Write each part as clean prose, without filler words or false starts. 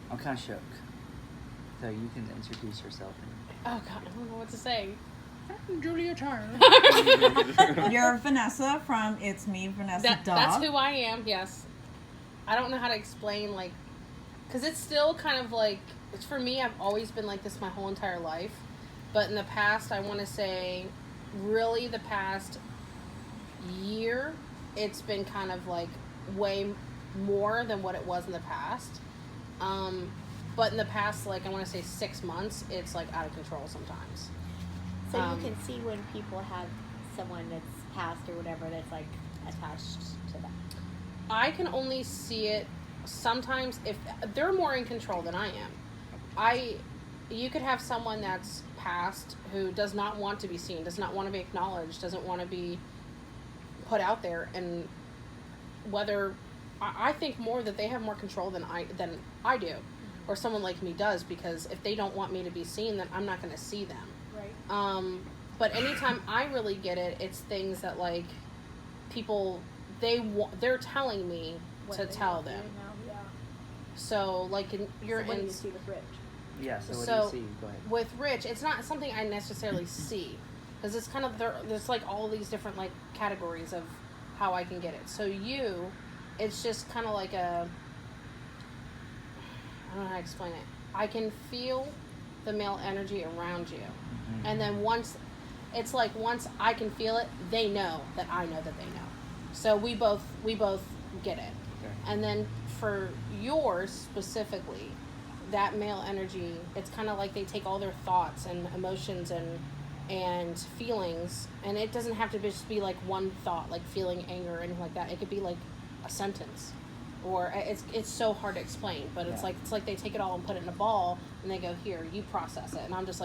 I'm kind of shook. So you can introduce yourself. Oh God, I don't know what to say. I'm Julia Turner. You're Vanessa from Insta-Itsmevanessaduh. That's who I am. Yes. I don't know how to explain because it's still kind of it's for me. I've always been like this my whole entire life, but in the past, I want to say, really the past year, it's been kind of way more than what it was in the past. But in the past, I want to say 6 months, it's out of control sometimes. So you can see when people have someone that's passed or whatever that's attached to them. I can only see it sometimes if they're more in control than I am. You could have someone that's passed who does not want to be seen, does not want to be acknowledged, doesn't want to be put out there, and whether I think more that they have more control than I do, or someone like me does, because if they don't want me to be seen, then I'm not going to see them. Right. But anytime I really get it, it's things that people they're telling me What to they tell want them. you to know, yeah. So What do you see with Rich? Yeah, so what So, do you see? Go ahead. with Rich, it's not something I necessarily see, because it's kind of there's all these different categories of how I can get it. So it's just kind of I don't know how to explain it. I can feel the male energy around you, and then once I can feel it, they know that I know that they know. So we both get it. Okay. And then for yours specifically, that male energy, it's kind of they take all their thoughts and emotions and feelings, and it doesn't have to just be one thought, feeling anger or anything like that. It could be a sentence, or it's so hard to explain, but it's Yeah. they take it all and put it in a ball, and they go, here, you process it, and I'm just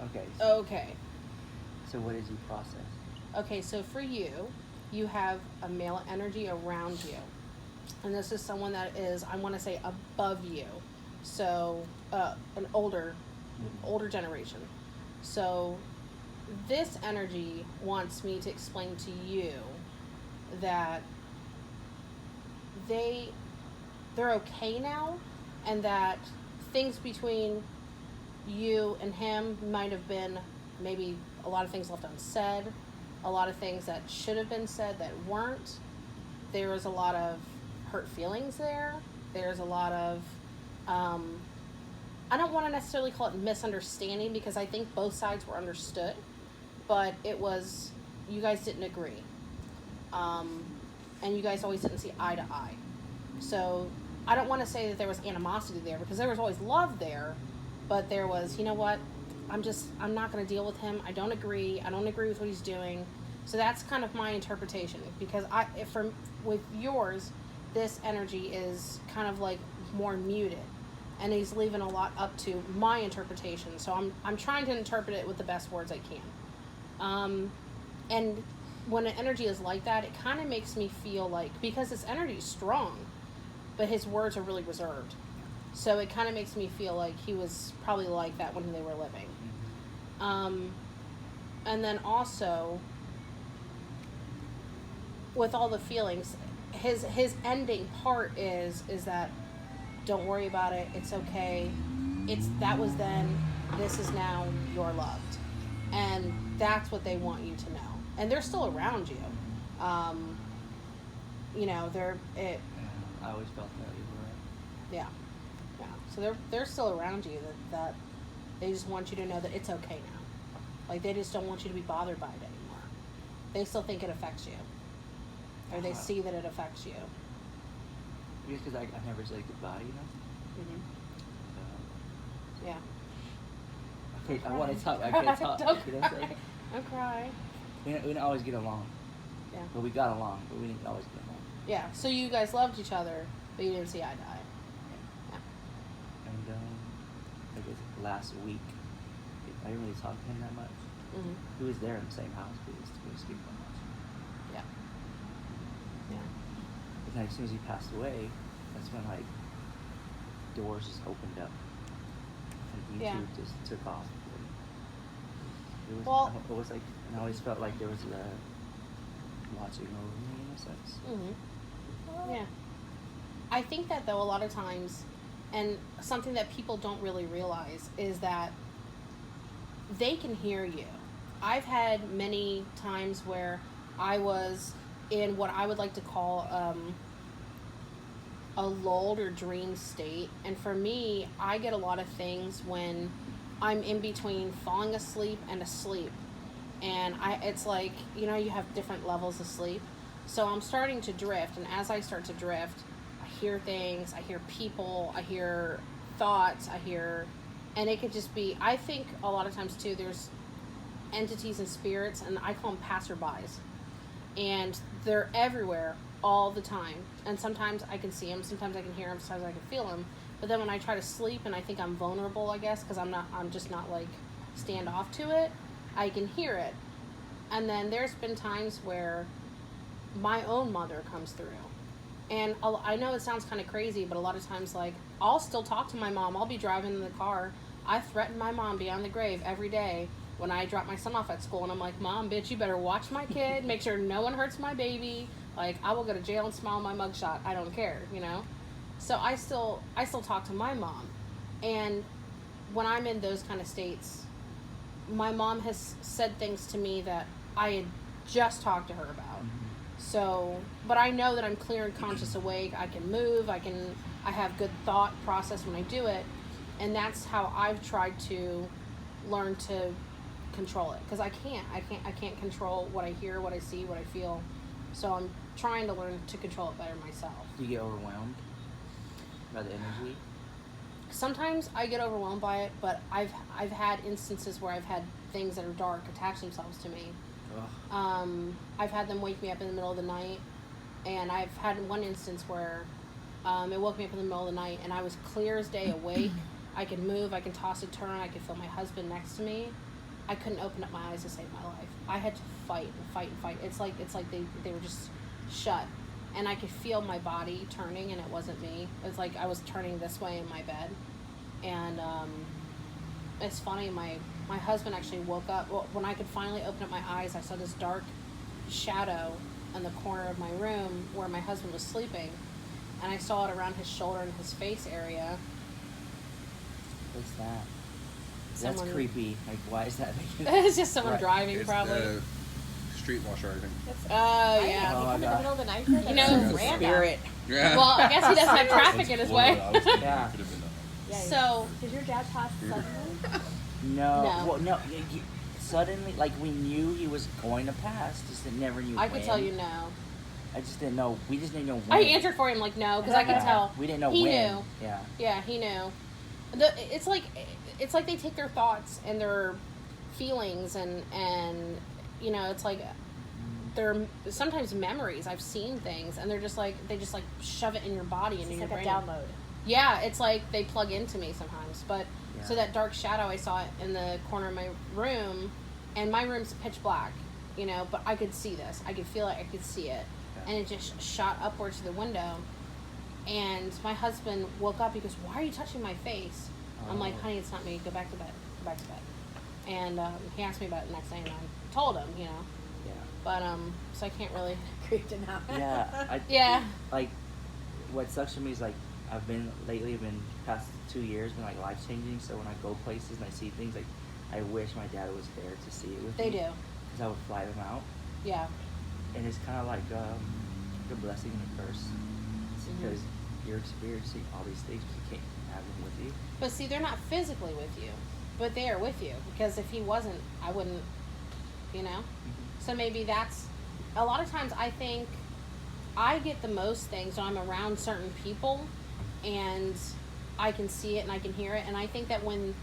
Okay. okay. So what did you process? Okay, so for you have a male energy around you. And this is someone that is, I want to say, above you. So, an older generation. So, this energy wants me to explain to you that they're okay now, and that things between you and him might have been maybe a lot of things left unsaid, a lot of things that should have been said that weren't. There was a lot of hurt feelings there. There's a lot of, I don't want to necessarily call it misunderstanding, because I think both sides were understood, but it was, you guys didn't agree. And you guys always didn't see eye to eye. So I don't want to say that there was animosity there, because there was always love there, but there was, you know what, I'm not going to deal with him. I don't agree with what he's doing. So that's kind of my interpretation, because with yours, this energy is kind of more muted, and he's leaving a lot up to my interpretation. So I'm trying to interpret it with the best words I can. And when an energy is like that, it kind of makes me feel because this energy is strong, but his words are really reserved. So it kind of makes me feel like he was probably like that when they were living. And then also, with all the feelings, his ending part is that, don't worry about it, it's okay, that was then, this is now, you're loved. And that's what they want you to know. And they're still around you. I always felt that you were. Yeah. So they're still around you. That they just want you to know that it's okay now. They just don't want you to be bothered by it anymore. They still think it affects you, or they see that it affects you. Just because I never said goodbye, Yeah. Okay, I want to talk. I can't talk. Don't You know what I'm saying? Don't cry. We didn't always get along. Yeah. But we got along, but we didn't always get along. Yeah. So you guys loved each other, but you didn't see eye to eye. And I guess last week, I didn't really talk to him that much. Mm-hmm. He was there in the same house, but we didn't speak that much. Yeah. Yeah. But then as soon as he passed away, that's when doors just opened up, and YouTube just took off. It was and I always felt like there was watching over me in a sense. Mm-hmm. Yeah. I think that, though, a lot of times And something that people don't really realize is that they can hear you. I've had many times where I was in what I would like to call a lulled or dream state. And for me, I get a lot of things when I'm in between falling asleep and asleep. And it's like, you know, you have different levels of sleep. So I'm starting to drift. And as I start to drift, I hear things, I hear people, I hear thoughts, and it could just be, I think a lot of times too, there's entities and spirits, and I call them passerbys. And they're everywhere all the time. And sometimes I can see them, sometimes I can hear them, sometimes I can feel them. But then when I try to sleep and I think I'm vulnerable, I guess, because I'm just not like stand off to it, I can hear it. And then there's been times where my own mother comes through. And I know it sounds kind of crazy, but a lot of times, like, I'll still talk to my mom. I'll be driving in the car. I threaten my mom beyond the grave every day when I drop my son off at school. And I'm like, Mom, bitch, you better watch my kid. Make sure no one hurts my baby. Like, I will go to jail and smile my mugshot. I don't care, you know? So I still talk to my mom. And when I'm in those kind of states, my mom has said things to me that I had just talked to her about. So, but I know that I'm clear and conscious awake. I can move. I have good thought process when I do it. And that's how I've tried to learn to control it. Because I can't control what I hear, what I see, what I feel. So I'm trying to learn to control it better myself. Do you get overwhelmed by the energy? Sometimes I get overwhelmed by it, but I've had instances where I've had things that are dark attach themselves to me. I've had them wake me up in the middle of the night, and I've had one instance where it woke me up in the middle of the night, and I was clear as day awake. I could move, I could toss and turn, I could feel my husband next to me. I couldn't open up my eyes to save my life. I had to fight and fight and fight. It's like they were just shut, and I could feel my body turning, and it wasn't me. It was like I was turning this way in my bed, and it's funny, my husband actually woke up. Well, when I could finally open up my eyes, I saw this dark shadow in the corner of my room where my husband was sleeping, and I saw it around his shoulder and his face area. What's that? That's creepy. Like, why is that making It's just someone driving, it's probably. The street washer, I think. Oh, yeah. Oh, You come in the middle of the night. You know, Spirit. Yeah. Well, I guess he doesn't have traffic in his way. Yeah. Yeah, So, did your dad pass suddenly? No. No. Well, no. Suddenly, like, we knew he was going to pass, just never knew I when. could tell you no. I just didn't know. We just didn't know when. I answered for him like no, because I could tell. We didn't know he when. Knew. Yeah. Yeah, he knew. It's like they take their thoughts and their feelings and you know, it's like they're sometimes memories. I've seen things and they just like shove it in your body and in your It's like brain. a download. Yeah, it's like they plug into me sometimes. But Yeah. so that dark shadow, I saw it in the corner of my room, and my room's pitch black, you know, but I could see this. I could feel it. I could see it. Okay. And it just shot upwards to the window. And my husband woke up. He goes, "Why are you touching my face?" I'm like, "Honey, it's not me. Go back to bed. Go back to bed." And he asked me about it the next day, and I told him, you know. Yeah. But so I can't really. Creeped him out. Yeah. Yeah. Like, what sucks for me is, like, I've been past 2 years, been, like, life changing. So when I go places and I see things, like, I wish my dad was there to see it with They me. do. Because I would fly them out. Yeah. And it's kind of like a blessing and a curse. It's because you're experiencing all these things, but you can't have them with you. But see, they're not physically with you, but they are with you. Because if he wasn't, I wouldn't, you know? So maybe that's, a lot of times I think I get the most things when I'm around certain people and I can see it and I can hear it. And I think that when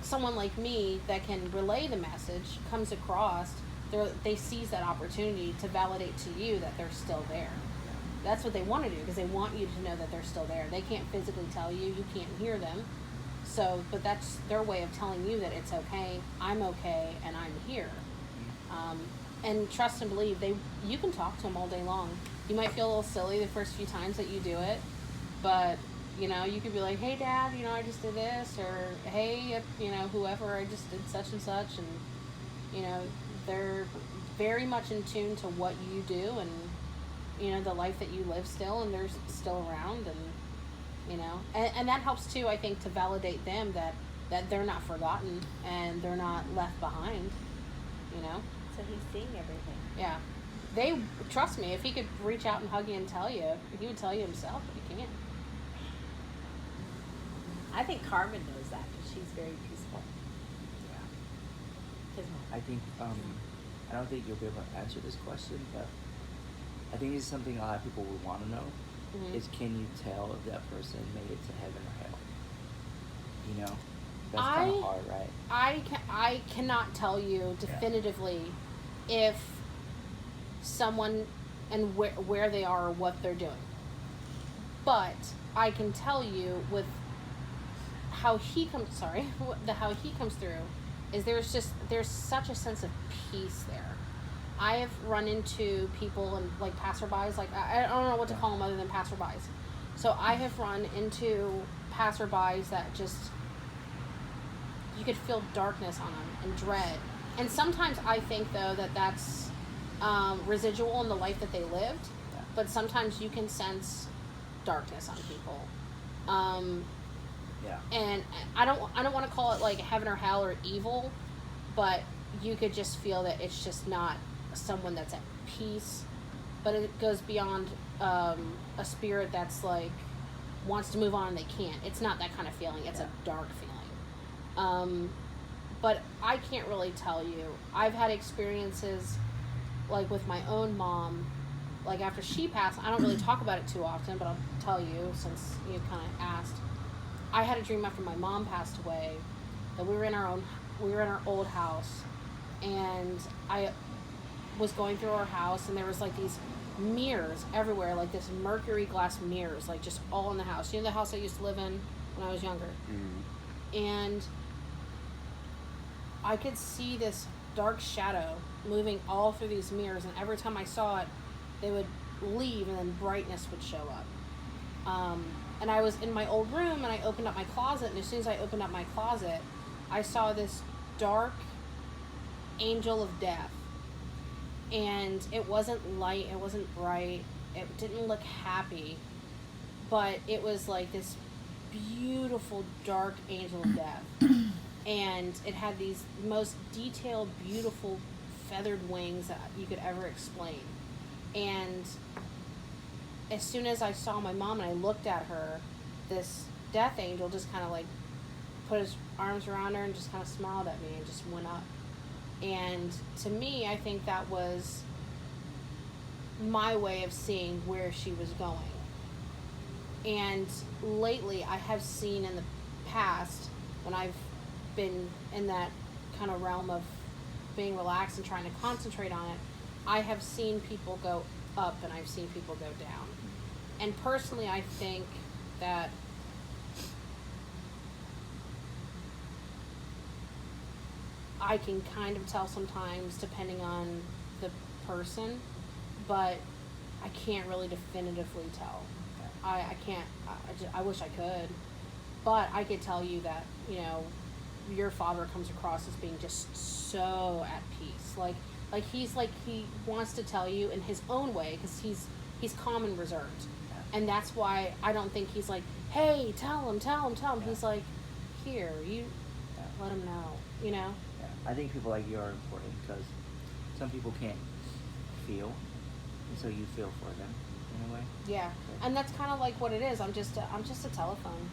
someone like me that can relay the message comes across, they seize that opportunity to validate to you that they're still there. That's what they want to do, because they want you to know that they're still there. They can't physically tell you, you can't hear them. So, but that's their way of telling you that it's okay, I'm okay, and I'm here. And trust and believe, you can talk to them all day long. You might feel a little silly the first few times that you do it, but you know, you could be like, "Hey Dad, you know, I just did this," or "Hey, you know, whoever, I just did such and such," and you know, they're very much in tune to what you do and you know, the life that you live still, and they're still around, and you know, and that helps too, I think, to validate them that they're not forgotten and they're not left behind, you know. So he's seeing everything. Yeah, they trust me. If he could reach out and hug you and tell you, he would tell you himself, but he can't. I think Carmen knows that because she's very peaceful. Yeah. His mom. I think I don't think you'll be able to answer this question, but I think it's something a lot of people would want to know. Mm-hmm. Is can you tell if that person made it to heaven or hell? You know, that's kind of hard, right? I cannot tell you definitively if someone and where they are or what they're doing. But I can tell you with how he comes through is there's such a sense of peace there. I have run into people and like passerbys, like I don't know what to call them other than passerbys. So I have run into passerbys that just, you could feel darkness on them and dread. And sometimes I think though that's residual in the life that they lived, but sometimes you can sense darkness on people. And I don't want to call it like heaven or hell or evil, but you could just feel that it's just not someone that's at peace, but it goes beyond a spirit that's like wants to move on and they can't. It's not that kind of feeling. It's a dark feeling. But I can't really tell you. I've had experiences like with my own mom, like after she passed. I don't really talk about it too often, but I'll tell you since you kind of asked. I had a dream after my mom passed away that we were in our old house, and I was going through our house, and there was like these mirrors everywhere, like this mercury glass mirrors, like just all in the house. You know the house I used to live in when I was younger? Mm-hmm. And I could see this dark shadow moving all through these mirrors, and every time I saw it, they would leave, and then brightness would show up. And I was in my old room, and I opened up my closet, and as soon as I opened up my closet, I saw this dark angel of death. And it wasn't light, it wasn't bright, it didn't look happy, but it was like this beautiful dark angel of death. And it had these most detailed, beautiful feathered wings that you could ever explain. And as soon as I saw my mom and I looked at her, this death angel just kind of like put his arms around her and just kind of smiled at me and just went up. And to me, I think that was my way of seeing where she was going. And lately, I have seen in the past, when I've been in that kind of realm of being relaxed and trying to concentrate on it, I have seen people go up and I've seen people go down. And personally, I think that I can kind of tell sometimes depending on the person, but I can't really definitively tell. I can't, I wish I could, but I could tell you that, you know, your father comes across as being just so at peace. Like he wants to tell you in his own way, because he's calm and reserved. And that's why I don't think he's like, hey, tell him. Yeah. He's like, here, you let him know, you know? Yeah. I think people like you are important because some people can't feel, and so you feel for them in a way. Yeah, and that's kind of like what it is. I'm just a telephone,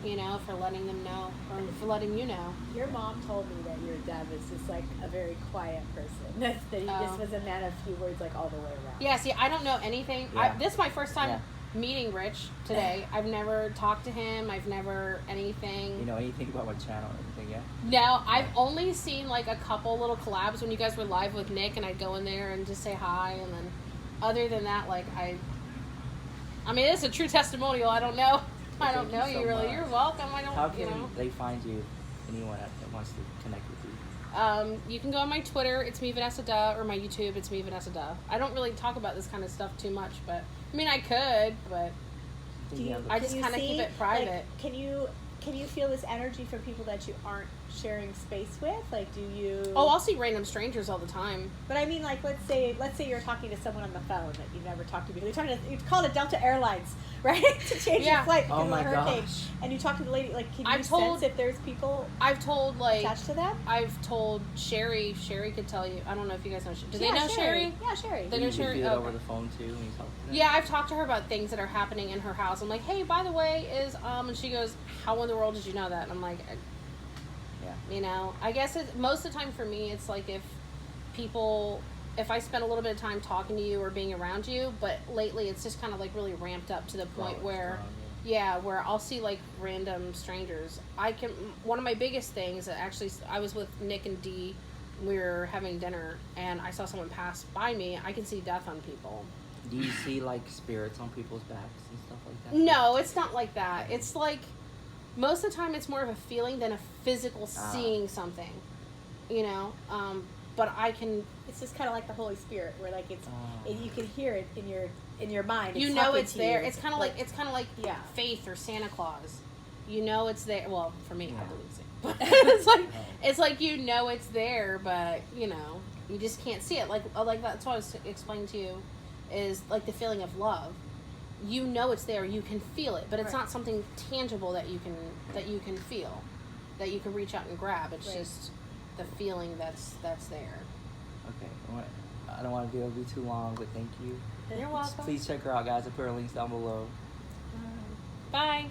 you know, for letting them know, or for letting you know. Your mom told me that your dad was just like a very quiet person. That he just was a man of few words, like all the way around. Yeah, see, I don't know anything. Yeah. This is my first time meeting Rich today. I've never talked to him. I've never anything. You know anything about my channel or anything yet? No, I've only seen like a couple little collabs when you guys were live with Nick, and I'd go in there and just say hi, and then other than that, like I mean, it's a true testimonial. I don't know. I don't know you really. You're welcome. I don't. How can you know. they find you? Anyone that wants to connect with you? You can go on my Twitter, it's me Vanessa Duh, or my YouTube, it's me Vanessa Duh. I don't really talk about this kind of stuff too much, but I mean I could, but I just kind of keep it private. Like, can you feel this energy from people that you aren't sharing space with? Like, do you? Oh, I'll see random strangers all the time. But I mean, like, let's say you're talking to someone on the phone that you've never talked to before. You're calling it Delta Airlines, right? To change your flight because of the hurricane. Gosh. And you talk to the lady, like, can you told- sense if there's people I've told, like, attached to them? I've told Sherry could tell you. I don't know if you guys know. Do they know Sherry? Yeah, Sherry. They You know can Sherry. feel it Okay. over the phone too when you talk to them. Yeah, I've talked to her about things that are happening in her house. I'm like, hey, by the way, and she goes, how in the world did you know that? And I'm like, Yeah. you know, I guess most of the time for me, it's like if I spend a little bit of time talking to you or being around you, but lately it's just kind of like really ramped up to the point where, where I'll see like random strangers. One of my biggest things, actually, I was with Nick and Dee, we were having dinner, and I saw someone pass by me. I can see death on people. Do you see like spirits on people's backs and stuff like that? No, it's not like that. It's like, most of the time it's more of a feeling than a physical seeing something, you know? But I can... It's just kind of like the Holy Spirit, where like you can hear it in your mind. You know it's there. It's kind of like yeah. faith or Santa Claus. You know it's there. Well, for me, I believe so. But it's like you know it's there, but you know you just can't see it. Like that's what I was explaining to you, is like the feeling of love. You know it's there. You can feel it, but it's not something tangible that you can feel, that you can reach out and grab. It's just the feeling that's there. Okay. I don't want to be too long, but thank you. You're welcome. Please check her out, guys. I'll put her links down below. Bye.